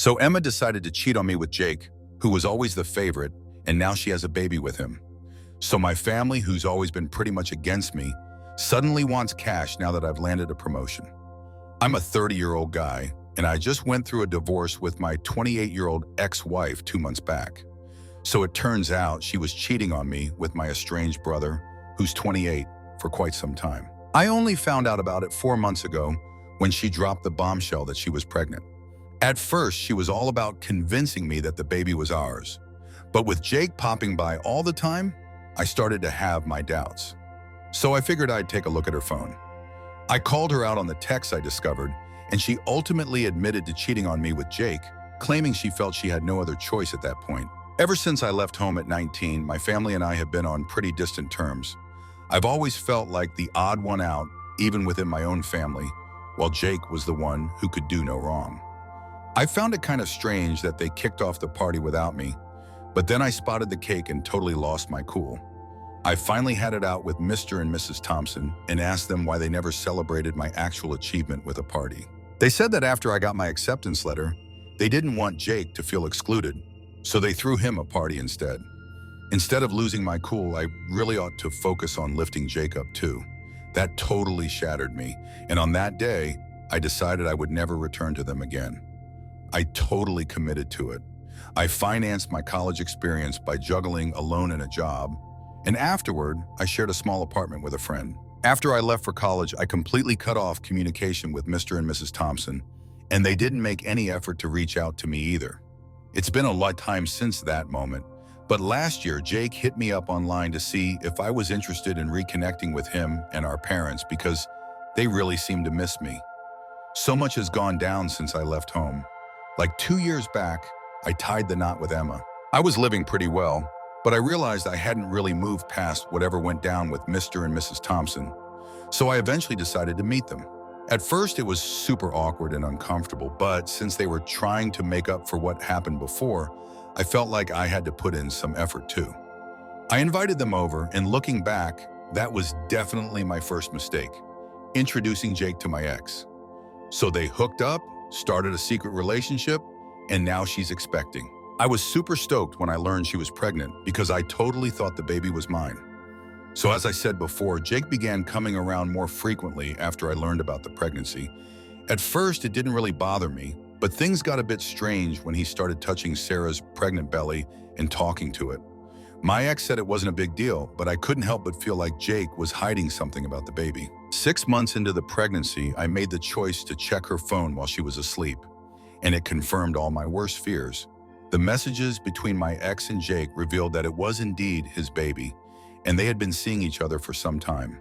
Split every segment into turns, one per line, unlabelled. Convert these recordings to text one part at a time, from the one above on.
So Emma decided to cheat on me with Jake, who was always the favorite, and now she has a baby with him. So my family, who's always been pretty much against me, suddenly wants cash now that I've landed a promotion. I'm a 30-year-old guy, and I just went through a divorce with my 28-year-old ex-wife 2 months back. So it turns out she was cheating on me with my estranged brother, who's 28, for quite some time. I only found out about it 4 months ago when she dropped the bombshell that she was pregnant. At first, she was all about convincing me that the baby was ours. But with Jake popping by all the time, I started to have my doubts. So I figured I'd take a look at her phone. I called her out on the texts I discovered, and she ultimately admitted to cheating on me with Jake, claiming she felt she had no other choice at that point. Ever since I left home at 19, my family and I have been on pretty distant terms. I've always felt like the odd one out, even within my own family, while Jake was the one who could do no wrong. I found it kind of strange that they kicked off the party without me, but then I spotted the cake and totally lost my cool. I finally had it out with Mr. and Mrs. Thompson and asked them why they never celebrated my actual achievement with a party. They said that after I got my acceptance letter, they didn't want Jake to feel excluded, so they threw him a party instead. Instead of losing my cool, I really ought to focus on lifting Jake up too. That totally shattered me, and on that day, I decided I would never return to them again. I totally committed to it. I financed my college experience by juggling a loan and a job, and afterward, I shared a small apartment with a friend. After I left for college, I completely cut off communication with Mr. and Mrs. Thompson, and they didn't make any effort to reach out to me either. It's been a long time since that moment, but last year, Jake hit me up online to see if I was interested in reconnecting with him and our parents because they really seemed to miss me. So much has gone down since I left home. Like 2 years back, I tied the knot with Emma. I was living pretty well, but I realized I hadn't really moved past whatever went down with Mr. and Mrs. Thompson, so I eventually decided to meet them. At first, it was super awkward and uncomfortable, but since they were trying to make up for what happened before, I felt like I had to put in some effort too. I invited them over, and looking back, that was definitely my first mistake, introducing Jake to my ex. So they hooked up, started a secret relationship, and now she's expecting. I was super stoked when I learned she was pregnant because I totally thought the baby was mine. So as I said before, Jake began coming around more frequently after I learned about the pregnancy. At first, it didn't really bother me, but things got a bit strange when he started touching Sarah's pregnant belly and talking to it. My ex said it wasn't a big deal, but I couldn't help but feel like Jake was hiding something about the baby. 6 months into the pregnancy, I made the choice to check her phone while she was asleep, and it confirmed all my worst fears. The messages between my ex and Jake revealed that it was indeed his baby, and they had been seeing each other for some time.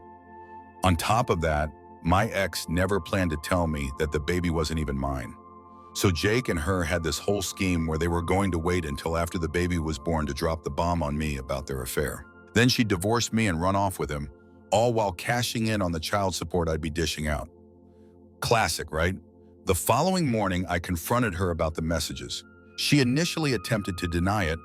On top of that, my ex never planned to tell me that the baby wasn't even mine. So Jake and her had this whole scheme where they were going to wait until after the baby was born to drop the bomb on me about their affair. Then she'd divorce me and run off with him, all while cashing in on the child support I'd be dishing out. Classic, right? The following morning, I confronted her about the messages. She initially attempted to deny it,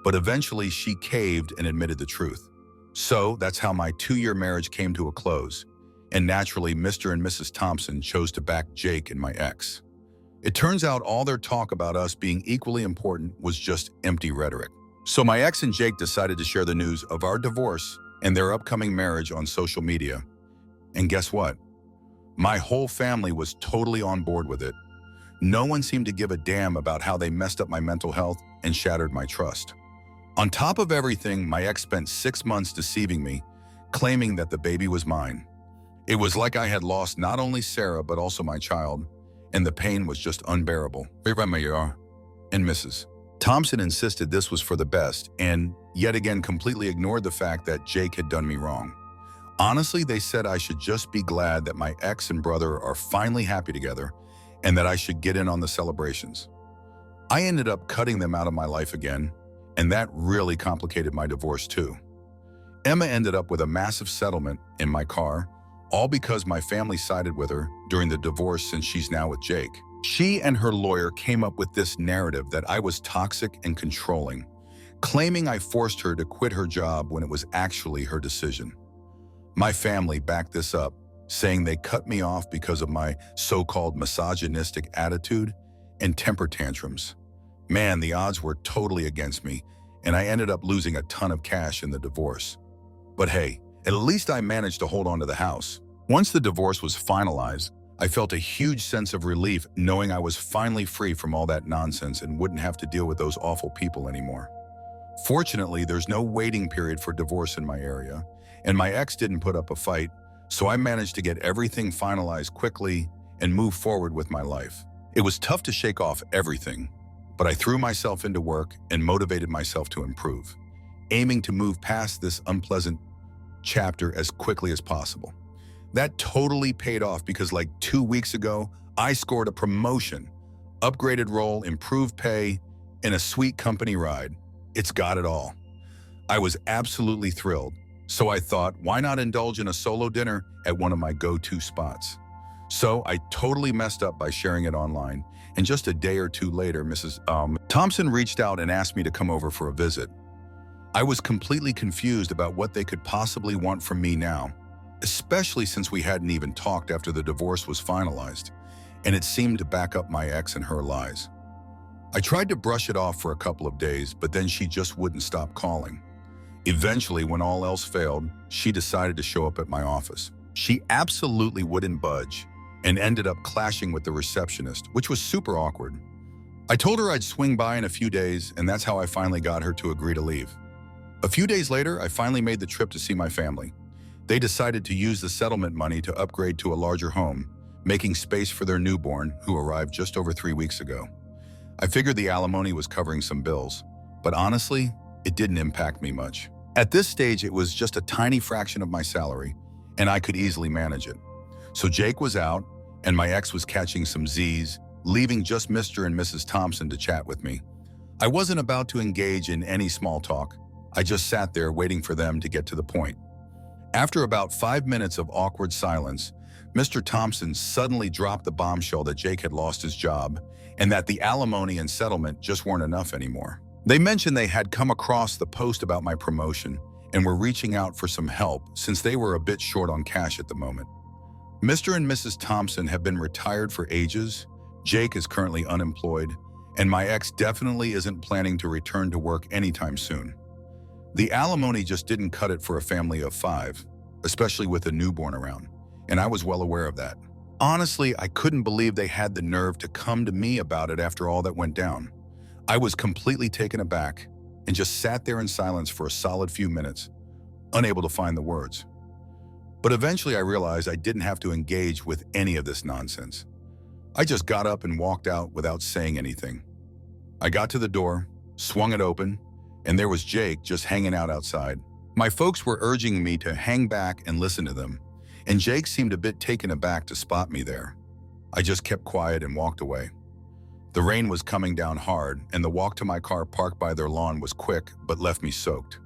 but eventually she caved and admitted the truth. So that's how my 2-year marriage came to a close, and naturally Mr. and Mrs. Thompson chose to back Jake and my ex. It turns out all their talk about us being equally important was just empty rhetoric. So my ex and Jake decided to share the news of our divorce and their upcoming marriage on social media. And guess what? My whole family was totally on board with it. No one seemed to give a damn about how they messed up my mental health and shattered my trust. On top of everything, my ex spent 6 months deceiving me, claiming that the baby was mine. It was like I had lost not only Sarah, but also my child, and the pain was just unbearable. And Mrs. Thompson insisted this was for the best, and yet again completely ignored the fact that Jake had done me wrong. Honestly, they said I should just be glad that my ex and brother are finally happy together, and that I should get in on the celebrations. I ended up cutting them out of my life again, and that really complicated my divorce too. Emma ended up with a massive settlement in my car, all because my family sided with her during the divorce since she's now with Jake. She and her lawyer came up with this narrative that I was toxic and controlling, claiming I forced her to quit her job when it was actually her decision. My family backed this up, saying they cut me off because of my so-called misogynistic attitude and temper tantrums. Man, the odds were totally against me, and I ended up losing a ton of cash in the divorce. But hey, at least I managed to hold on to the house. Once the divorce was finalized, I felt a huge sense of relief knowing I was finally free from all that nonsense and wouldn't have to deal with those awful people anymore. Fortunately, there's no waiting period for divorce in my area, and my ex didn't put up a fight, so I managed to get everything finalized quickly and move forward with my life. It was tough to shake off everything, but I threw myself into work and motivated myself to improve, aiming to move past this unpleasant chapter as quickly as possible. That totally paid off because like 2 weeks ago, I scored a promotion, upgraded role, improved pay, and a sweet company ride. It's got it all. I was absolutely thrilled, so I thought, why not indulge in a solo dinner at one of my go-to spots? So I totally messed up by sharing it online, and just a day or two later, Mrs. Thompson reached out and asked me to come over for a visit. I was completely confused about what they could possibly want from me now, especially since we hadn't even talked after the divorce was finalized, and it seemed to back up my ex and her lies. I tried to brush it off for a couple of days, but then she just wouldn't stop calling. Eventually, when all else failed, she decided to show up at my office. She absolutely wouldn't budge and ended up clashing with the receptionist, which was super awkward. I told her I'd swing by in a few days, and that's how I finally got her to agree to leave. A few days later, I finally made the trip to see my family. They decided to use the settlement money to upgrade to a larger home, making space for their newborn, who arrived just over 3 weeks ago. I figured the alimony was covering some bills, but honestly, it didn't impact me much. At this stage, it was just a tiny fraction of my salary, and I could easily manage it. So Jake was out, and my ex was catching some Z's, leaving just Mr. and Mrs. Thompson to chat with me. I wasn't about to engage in any small talk. I just sat there waiting for them to get to the point. After about 5 minutes of awkward silence, Mr. Thompson suddenly dropped the bombshell that Jake had lost his job and that the alimony and settlement just weren't enough anymore. They mentioned they had come across the post about my promotion and were reaching out for some help since they were a bit short on cash at the moment. Mr. and Mrs. Thompson have been retired for ages, Jake is currently unemployed, and my ex definitely isn't planning to return to work anytime soon. The alimony just didn't cut it for a family of 5, especially with a newborn around, and I was well aware of that. Honestly, I couldn't believe they had the nerve to come to me about it after all that went down. I was completely taken aback and just sat there in silence for a solid few minutes, unable to find the words. But eventually I realized I didn't have to engage with any of this nonsense. I just got up and walked out without saying anything. I got to the door, swung it open, and there was Jake just hanging out outside. My folks were urging me to hang back and listen to them, and Jake seemed a bit taken aback to spot me there. I just kept quiet and walked away. The rain was coming down hard, and the walk to my car parked by their lawn was quick but left me soaked.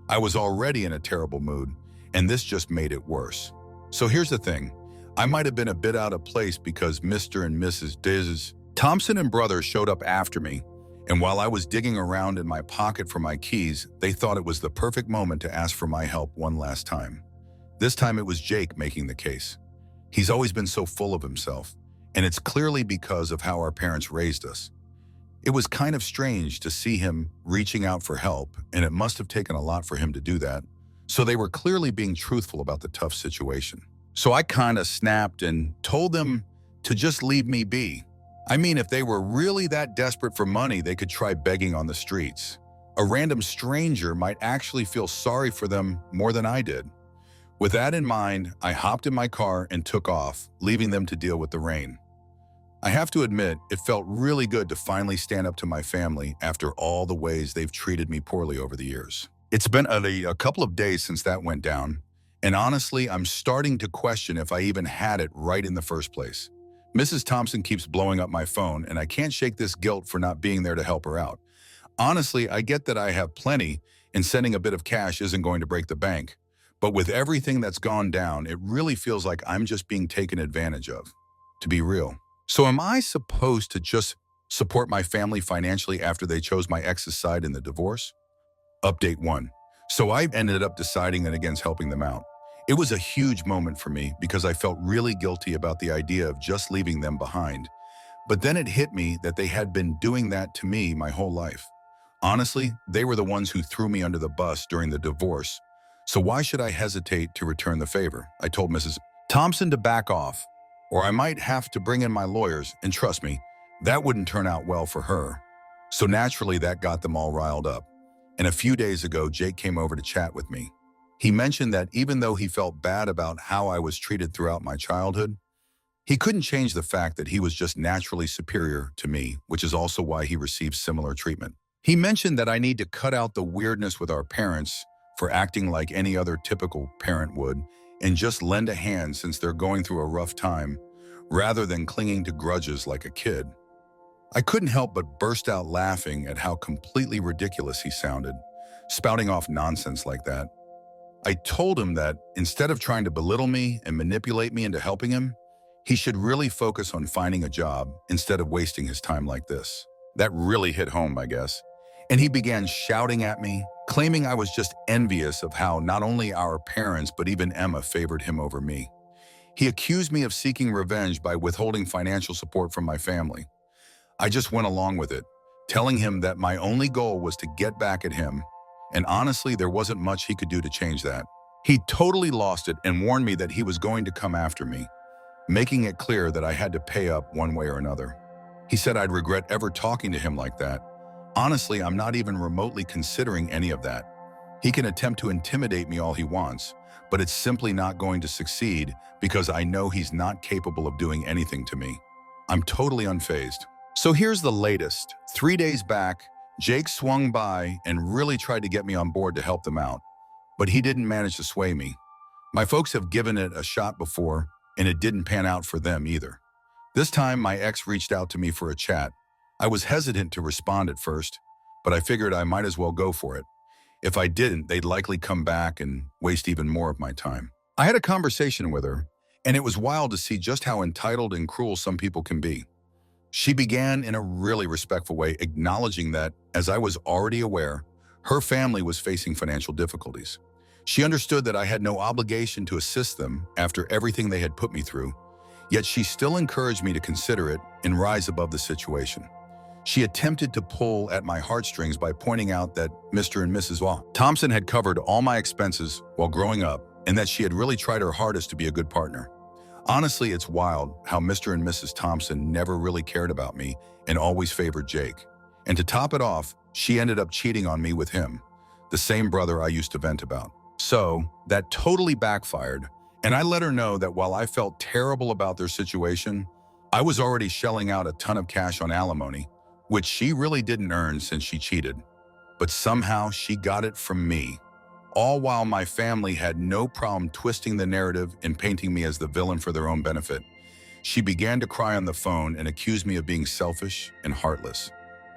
I was already in a terrible mood, and this just made it worse. So here's the thing. I might have been a bit out of place because Mr. and Mrs. Thompson and brother showed up after me, and while I was digging around in my pocket for my keys, they thought it was the perfect moment to ask for my help one last time. This time it was Jake making the case. He's always been so full of himself, and it's clearly because of how our parents raised us. It was kind of strange to see him reaching out for help, and it must have taken a lot for him to do that. So they were clearly being truthful about the tough situation. So I kind of snapped and told them to just leave me be. I mean, if they were really that desperate for money, they could try begging on the streets. A random stranger might actually feel sorry for them more than I did. With that in mind, I hopped in my car and took off, leaving them to deal with the rain. I have to admit, it felt really good to finally stand up to my family after all the ways they've treated me poorly over the years. It's been a couple of days since that went down, and honestly, I'm starting to question if I even had it right in the first place. Mrs. Thompson keeps blowing up my phone, and I can't shake this guilt for not being there to help her out. Honestly, I get that I have plenty, and sending a bit of cash isn't going to break the bank. But with everything that's gone down, it really feels like I'm just being taken advantage of, to be real. So am I supposed to just support my family financially after they chose my ex's side in the divorce? Update 1. So I ended up deciding against helping them out. It was a huge moment for me because I felt really guilty about the idea of just leaving them behind. But then it hit me that they had been doing that to me my whole life. Honestly, they were the ones who threw me under the bus during the divorce. So why should I hesitate to return the favor? I told Mrs. Thompson to back off, or I might have to bring in my lawyers, and trust me, that wouldn't turn out well for her. So naturally, that got them all riled up. And a few days ago, Jake came over to chat with me. He mentioned that even though he felt bad about how I was treated throughout my childhood, he couldn't change the fact that he was just naturally superior to me, which is also why he received similar treatment. He mentioned that I need to cut out the weirdness with our parents for acting like any other typical parent would and just lend a hand since they're going through a rough time, rather than clinging to grudges like a kid. I couldn't help but burst out laughing at how completely ridiculous he sounded, spouting off nonsense like that. I told him that instead of trying to belittle me and manipulate me into helping him, he should really focus on finding a job instead of wasting his time like this. That really hit home, I guess. And he began shouting at me, claiming I was just envious of how not only our parents but even Emma favored him over me. He accused me of seeking revenge by withholding financial support from my family. I just went along with it, telling him that my only goal was to get back at him, and honestly, there wasn't much he could do to change that. He totally lost it and warned me that he was going to come after me, making it clear that I had to pay up one way or another. He said I'd regret ever talking to him like that. Honestly, I'm not even remotely considering any of that. He can attempt to intimidate me all he wants, but it's simply not going to succeed because I know he's not capable of doing anything to me. I'm totally unfazed. So here's the latest. 3 days back, Jake swung by and really tried to get me on board to help them out, but he didn't manage to sway me. My folks have given it a shot before, and it didn't pan out for them either. This time, my ex reached out to me for a chat. I was hesitant to respond at first, but I figured I might as well go for it. If I didn't, they'd likely come back and waste even more of my time. I had a conversation with her, and it was wild to see just how entitled and cruel some people can be. She began in a really respectful way, acknowledging that, as I was already aware, her family was facing financial difficulties. She understood that I had no obligation to assist them after everything they had put me through, yet she still encouraged me to consider it and rise above the situation. She attempted to pull at my heartstrings by pointing out that Mr. and Mrs. Thompson had covered all my expenses while growing up and that she had really tried her hardest to be a good partner. Honestly, it's wild how Mr. and Mrs. Thompson never really cared about me and always favored Jake. And to top it off, she ended up cheating on me with him, the same brother I used to vent about. So that totally backfired, and I let her know that while I felt terrible about their situation, I was already shelling out a ton of cash on alimony, which she really didn't earn since she cheated. But somehow she got it from me. All while my family had no problem twisting the narrative and painting me as the villain for their own benefit. She began to cry on the phone and accused me of being selfish and heartless,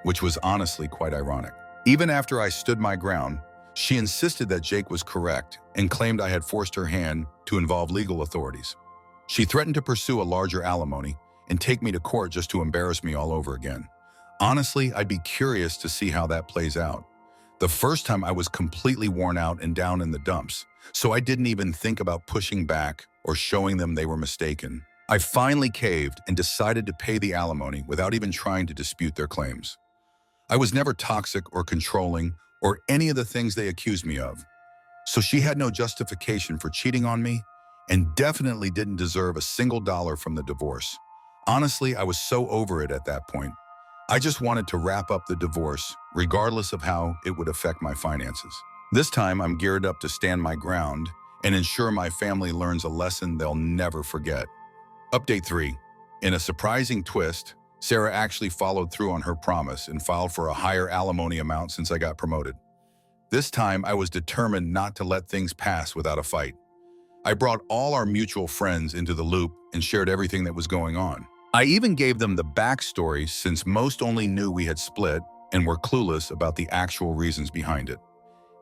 which was honestly quite ironic. Even after I stood my ground, she insisted that Jake was correct and claimed I had forced her hand to involve legal authorities. She threatened to pursue a larger alimony and take me to court just to embarrass me all over again. Honestly, I'd be curious to see how that plays out. The first time I was completely worn out and down in the dumps, so I didn't even think about pushing back or showing them they were mistaken. I finally caved and decided to pay the alimony without even trying to dispute their claims. I was never toxic or controlling or any of the things they accused me of, so she had no justification for cheating on me and definitely didn't deserve a single dollar from the divorce. Honestly, I was so over it at that point. I just wanted to wrap up the divorce, regardless of how it would affect my finances. This time, I'm geared up to stand my ground and ensure my family learns a lesson they'll never forget. Update 3. In a surprising twist, Sarah actually followed through on her promise and filed for a higher alimony amount since I got promoted. This time, I was determined not to let things pass without a fight. I brought all our mutual friends into the loop and shared everything that was going on. I even gave them the backstory since most only knew we had split and were clueless about the actual reasons behind it.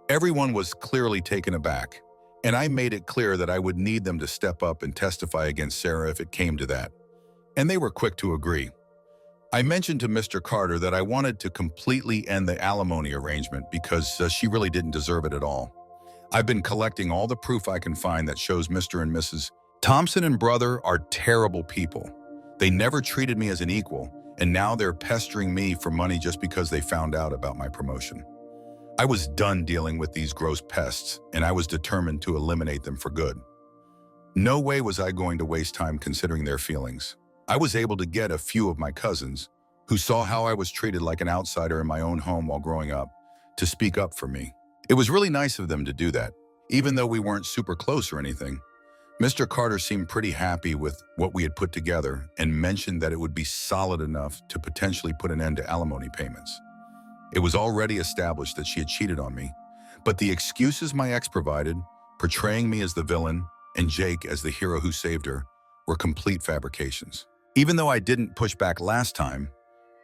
Everyone was clearly taken aback, and I made it clear that I would need them to step up and testify against Sarah if it came to that. And they were quick to agree. I mentioned to Mr. Carter that I wanted to completely end the alimony arrangement because she really didn't deserve it at all. I've been collecting all the proof I can find that shows Mr. and Mrs. Thompson and brother are terrible people. They never treated me as an equal, and now they're pestering me for money just because they found out about my promotion. I was done dealing with these gross pests, and I was determined to eliminate them for good. No way was I going to waste time considering their feelings. I was able to get a few of my cousins, who saw how I was treated like an outsider in my own home while growing up, to speak up for me. It was really nice of them to do that, even though we weren't super close or anything. Mr. Carter seemed pretty happy with what we had put together and mentioned that it would be solid enough to potentially put an end to alimony payments. It was already established that she had cheated on me, but the excuses my ex provided, portraying me as the villain and Jake as the hero who saved her, were complete fabrications. Even though I didn't push back last time,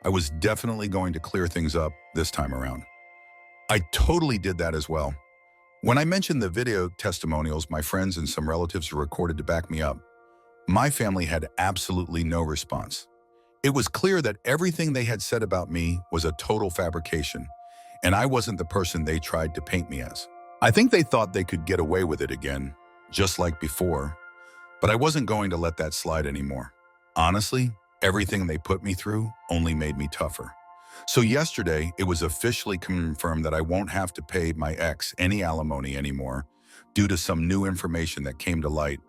I was definitely going to clear things up this time around. I totally did that as well. When I mentioned the video testimonials my friends and some relatives recorded to back me up, my family had absolutely no response. It was clear that everything they had said about me was a total fabrication, and I wasn't the person they tried to paint me as. I think they thought they could get away with it again, just like before, but I wasn't going to let that slide anymore. Honestly, everything they put me through only made me tougher. So yesterday, it was officially confirmed that I won't have to pay my ex any alimony anymore due to some new information that came to light.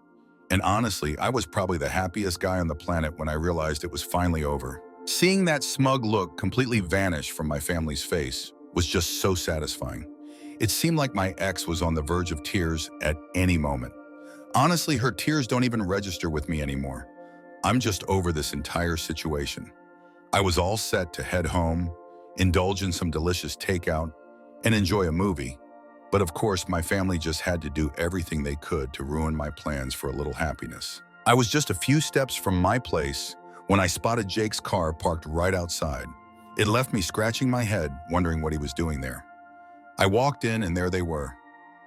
And honestly, I was probably the happiest guy on the planet when I realized it was finally over. Seeing that smug look completely vanish from my family's face was just so satisfying. It seemed like my ex was on the verge of tears at any moment. Honestly, her tears don't even register with me anymore. I'm just over this entire situation. I was all set to head home, indulge in some delicious takeout, and enjoy a movie. But of course, my family just had to do everything they could to ruin my plans for a little happiness. I was just a few steps from my place when I spotted Jake's car parked right outside. It left me scratching my head, wondering what he was doing there. I walked in and there they were,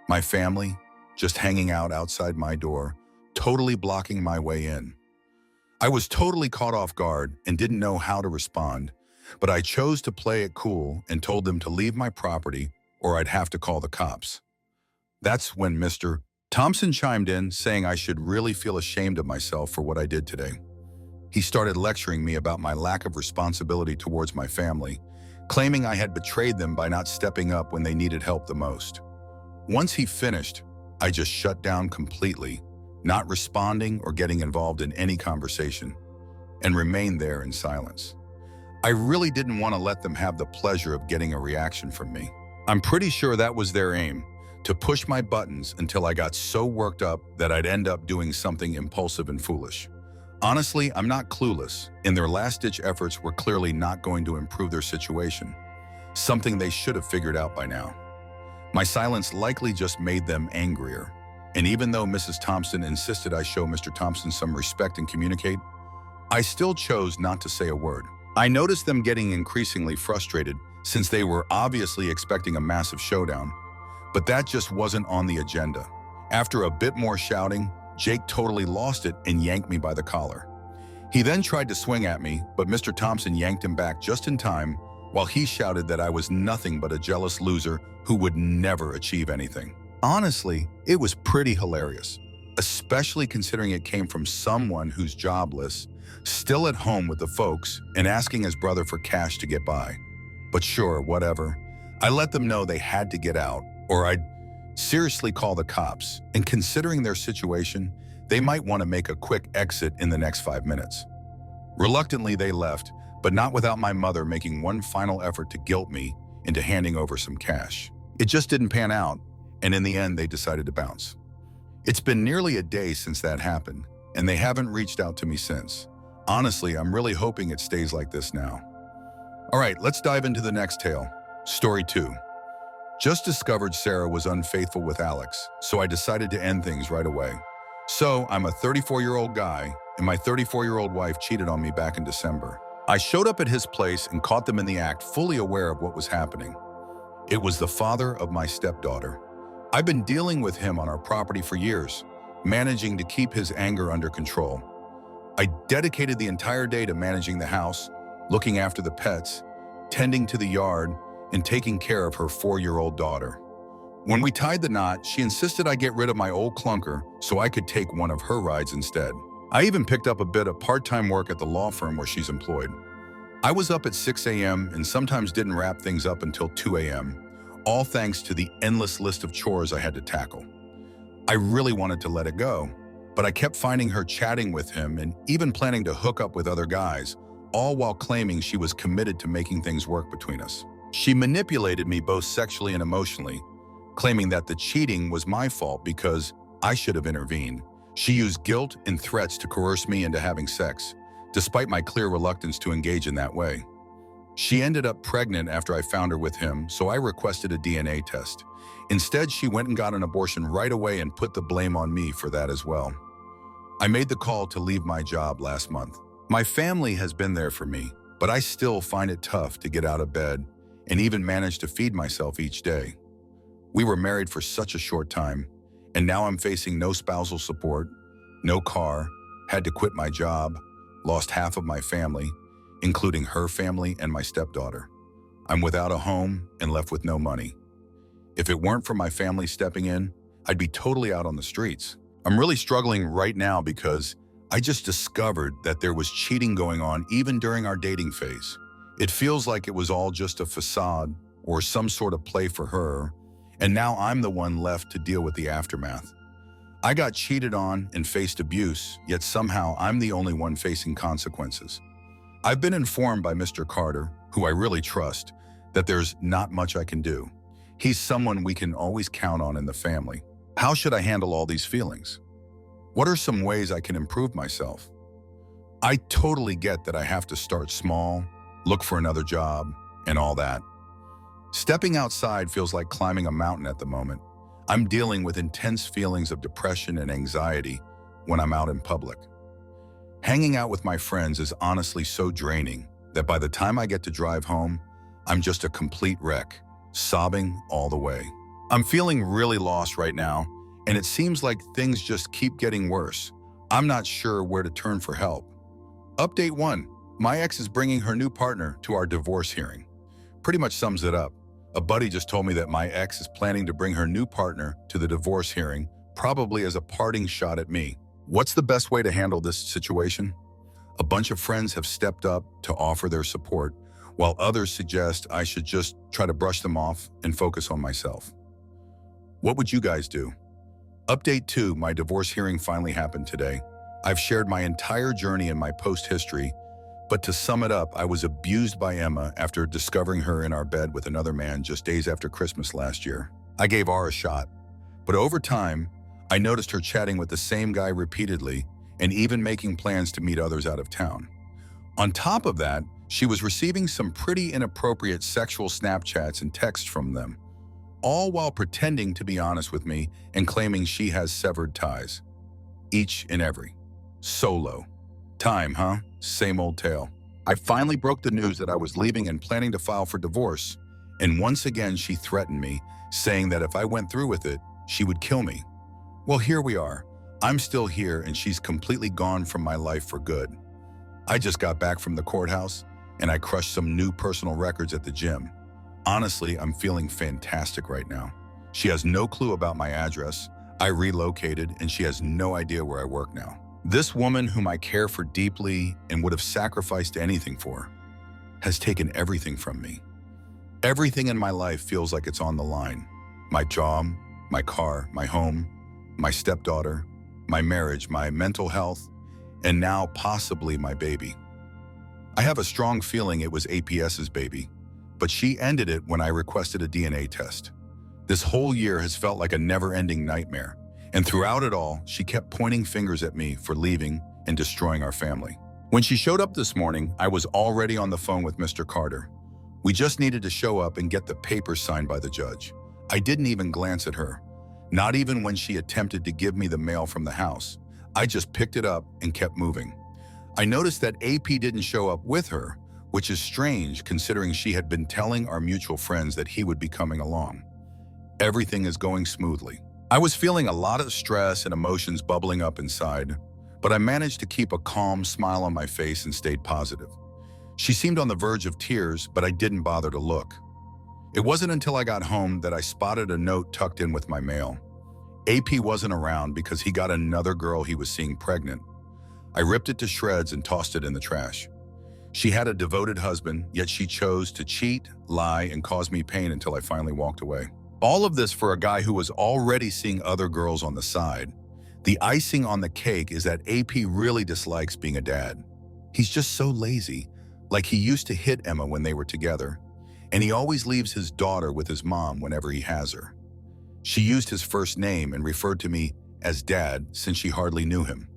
my family, just hanging out outside my door, totally blocking my way in. I was totally caught off guard and didn't know how to respond, but I chose to play it cool and told them to leave my property or I'd have to call the cops. That's when Mr. Thompson chimed in, saying I should really feel ashamed of myself for what I did today. He started lecturing me about my lack of responsibility towards my family, claiming I had betrayed them by not stepping up when they needed help the most. Once he finished, I just shut down completely, not responding or getting involved in any conversation, and remained there in silence. I really didn't want to let them have the pleasure of getting a reaction from me. I'm pretty sure that was their aim, to push my buttons until I got so worked up that I'd end up doing something impulsive and foolish. Honestly, I'm not clueless, and their last-ditch efforts were clearly not going to improve their situation, something they should have figured out by now. My silence likely just made them angrier, and even though Mrs. Thompson insisted I show Mr. Thompson some respect and communicate, I still chose not to say a word. I noticed them getting increasingly frustrated since they were obviously expecting a massive showdown, but that just wasn't on the agenda. After a bit more shouting, Jake totally lost it and yanked me by the collar. He then tried to swing at me, but Mr. Thompson yanked him back just in time while he shouted that I was nothing but a jealous loser who would never achieve anything. Honestly, it was pretty hilarious, especially considering it came from someone who's jobless, still at home with the folks, and asking his brother for cash to get by. But sure, whatever. I let them know they had to get out, or I'd seriously call the cops, and considering their situation, they might want to make a quick exit in the next 5 minutes. Reluctantly, they left, but not without my mother making one final effort to guilt me into handing over some cash. It just didn't pan out, and in the end, they decided to bounce. It's been nearly a day since that happened, and they haven't reached out to me since. Honestly, I'm really hoping it stays like this now. All right, let's dive into the next tale. Story 2. Just discovered Sarah was unfaithful with Alex, so I decided to end things right away. So, I'm a 34-year-old guy, and my 34-year-old wife cheated on me back in December. I showed up at his place and caught them in the act, fully aware of what was happening. It was the father of my stepdaughter. I've been dealing with him on our property for years, managing to keep his anger under control. I dedicated the entire day to managing the house, looking after the pets, tending to the yard, and taking care of her 4-year-old daughter. When we tied the knot, she insisted I get rid of my old clunker so I could take one of her rides instead. I even picked up a bit of part-time work at the law firm where she's employed. I was up at 6 a.m. and sometimes didn't wrap things up until 2 a.m., all thanks to the endless list of chores I had to tackle. I really wanted to let it go, but I kept finding her chatting with him and even planning to hook up with other guys, all while claiming she was committed to making things work between us. She manipulated me both sexually and emotionally, claiming that the cheating was my fault because I should have intervened. She used guilt and threats to coerce me into having sex, despite my clear reluctance to engage in that way. She ended up pregnant after I found her with him, so I requested a DNA test. Instead, she went and got an abortion right away and put the blame on me for that as well. I made the call to leave my job last month. My family has been there for me, but I still find it tough to get out of bed and even manage to feed myself each day. We were married for such a short time, and now I'm facing no spousal support, no car, had to quit my job, lost half of my family, including her family and my stepdaughter. I'm without a home and left with no money. If it weren't for my family stepping in, I'd be totally out on the streets. I'm really struggling right now because I just discovered that there was cheating going on even during our dating phase. It feels like it was all just a facade or some sort of play for her, and now I'm the one left to deal with the aftermath. I got cheated on and faced abuse, yet somehow I'm the only one facing consequences. I've been informed by Mr. Carter, who I really trust, that there's not much I can do. He's someone we can always count on in the family. How should I handle all these feelings? What are some ways I can improve myself? I totally get that I have to start small, look for another job, and all that. Stepping outside feels like climbing a mountain at the moment. I'm dealing with intense feelings of depression and anxiety when I'm out in public. Hanging out with my friends is honestly so draining that by the time I get to drive home, I'm just a complete wreck, sobbing all the way. I'm feeling really lost right now, and it seems like things just keep getting worse. I'm not sure where to turn for help. Update 1. My ex is bringing her new partner to our divorce hearing. Pretty much sums it up. A buddy just told me that my ex is planning to bring her new partner to the divorce hearing, probably as a parting shot at me. What's the best way to handle this situation? A bunch of friends have stepped up to offer their support, while others suggest I should just try to brush them off and focus on myself. What would you guys do? Update 2. My divorce hearing finally happened today. I've shared my entire journey in my post history, but to sum it up, I was abused by Emma after discovering her in our bed with another man just days after Christmas last year. I gave R a shot, but over time, I noticed her chatting with the same guy repeatedly and even making plans to meet others out of town. On top of that, she was receiving some pretty inappropriate sexual Snapchats and texts from them, all while pretending to be honest with me and claiming she has severed ties. Each and every. Solo. Time, huh? Same old tale. I finally broke the news that I was leaving and planning to file for divorce, and once again she threatened me, saying that if I went through with it, she would kill me. Well, here we are. I'm still here and she's completely gone from my life for good. I just got back from the courthouse and I crushed some new personal records at the gym. Honestly, I'm feeling fantastic right now. She has no clue about my address. I relocated and she has no idea where I work now. This woman whom I care for deeply and would have sacrificed anything for has taken everything from me. Everything in my life feels like it's on the line. My job, my car, my home, my stepdaughter, my marriage, my mental health, and now possibly my baby. I have a strong feeling it was APS's baby, but she ended it when I requested a DNA test. This whole year has felt like a never-ending nightmare, and throughout it all, she kept pointing fingers at me for leaving and destroying our family. When she showed up this morning, I was already on the phone with Mr. Carter. We just needed to show up and get the papers signed by the judge. I didn't even glance at her, not even when she attempted to give me the mail from the house. I just picked it up and kept moving. I noticed that AP didn't show up with her, which is strange considering she had been telling our mutual friends that he would be coming along. Everything is going smoothly. I was feeling a lot of stress and emotions bubbling up inside, but I managed to keep a calm smile on my face and stayed positive. She seemed on the verge of tears, but I didn't bother to look. It wasn't until I got home that I spotted a note tucked in with my mail. AP wasn't around because he got another girl he was seeing pregnant. I ripped it to shreds and tossed it in the trash. She had a devoted husband, yet she chose to cheat, lie, and cause me pain until I finally walked away. All of this for a guy who was already seeing other girls on the side. The icing on the cake is that AP really dislikes being a dad. He's just so lazy, like he used to hit Emma when they were together, and he always leaves his daughter with his mom whenever he has her. She used his first name and referred to me as Dad since she hardly knew him.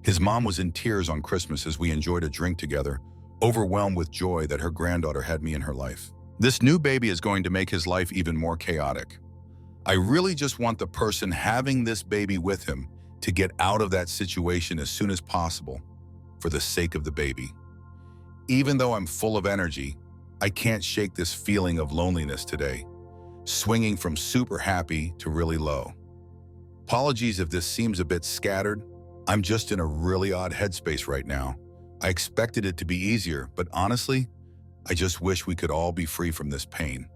His mom was in tears on Christmas as we enjoyed a drink together, overwhelmed with joy that her granddaughter had me in her life. This new baby is going to make his life even more chaotic. I really just want the person having this baby with him to get out of that situation as soon as possible for the sake of the baby. Even though I'm full of energy, I can't shake this feeling of loneliness today, swinging from super happy to really low. Apologies if this seems a bit scattered. I'm just in a really odd headspace right now. I expected it to be easier, but honestly, I just wish we could all be free from this pain.